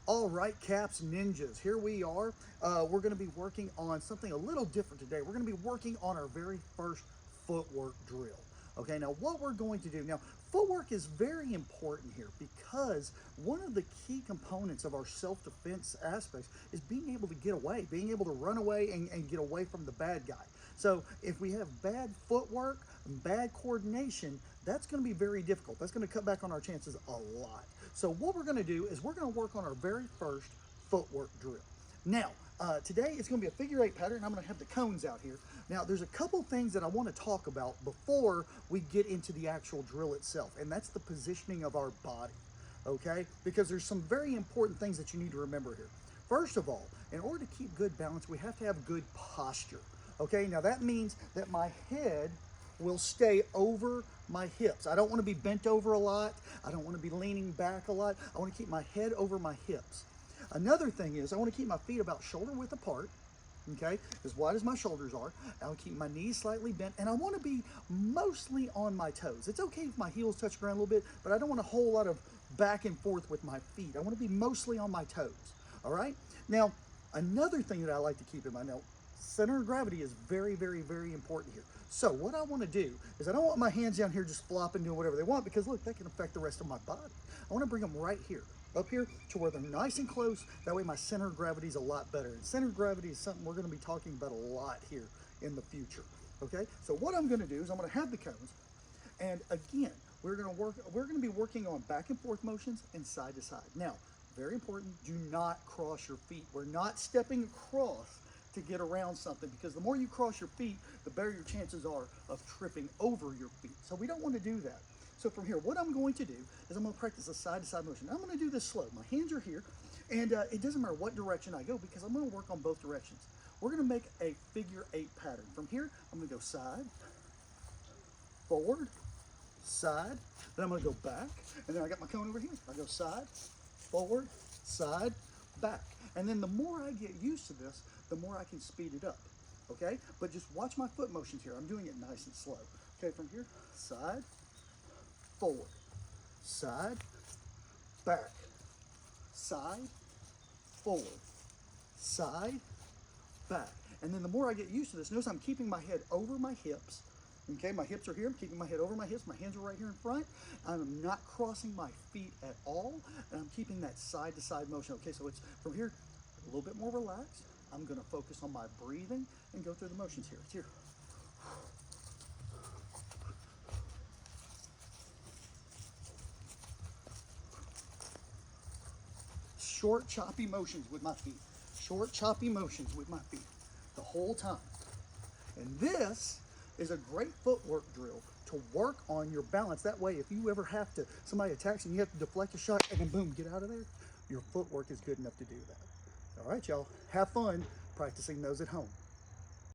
All right, Caps Ninjas, here we are. We're going to be working on something a little different today. We're going to be working on our very first footwork drill. Okay, now what we're going to do now, footwork is very important here because one of the key components of our self-defense aspects is being able to get away, being able to run away and get away from the bad guy. So if we have bad footwork, bad coordination, that's going to be very difficult. That's going to cut back on our chances a lot. So what we're going to do is we're going to work on our very first footwork drill. Now, today it's going to be a figure eight pattern. I'm going to have the cones out here. Now, there's a couple things that I want to talk about before we get into the actual drill itself, and that's the positioning of our body, okay? Because there's some very important things that you need to remember here. First of all, in order to keep good balance, we have to have good posture, okay? Now, that means that my head will stay over my hips. I don't want to be bent over a lot. I don't want to be leaning back a lot. I want to keep my head over my hips. Another thing is I want to keep my feet about shoulder width apart, okay, as wide as my shoulders are. I'll keep my knees slightly bent, and I want to be mostly on my toes. It's okay if my heels touch the ground a little bit, but I don't want a whole lot of back and forth with my feet. I want to be mostly on my toes, all right? Now, another thing that I like to keep in mind, now, center of gravity is very, very, very important here. So what I want to do is I don't want my hands down here just flopping, doing whatever they want, because look, that can affect the rest of my body. I want to bring them right here, up here to where they're nice and close. That way my center of gravity is a lot better. And center of gravity is something we're going to be talking about a lot here in the future. Okay, so what I'm going to do is I'm going to have the cones, and again, we're going to be working on back and forth motions and side to side. Now, very important, do not cross your feet. We're not stepping across to get around something, because the more you cross your feet, the better your chances are of tripping over your feet. So we don't want to do that. So from here, what I'm going to do is I'm going to practice a side-to-side motion. I'm going to do this slow. My hands are here, and it doesn't matter what direction I go because I'm going to work on both directions. We're going to make a figure eight pattern. From here, I'm going to go side, forward, side, then I'm going to go back, and then I got my cone over here. I go side, forward, side, back. And then the more I get used to this, the more I can speed it up, okay? But just watch my foot motions here. I'm doing it nice and slow. Okay, from here, side, forward, side, back, side, forward, side, back. And then the more I get used to this, notice I'm keeping my head over my hips. Okay, my hips are here. I'm keeping my head over my hips. My hands are right here in front. I'm not crossing my feet at all. And I'm keeping that side to side motion. Okay, so it's from here, a little bit more relaxed. I'm going to focus on my breathing and go through the motions here. It's here. Short, choppy motions with my feet. Short, choppy motions with my feet the whole time. And this is a great footwork drill to work on your balance. That way, if you ever have to, somebody attacks and you have to deflect a shot and then boom, get out of there, your footwork is good enough to do that. All right, y'all, have fun practicing those at home.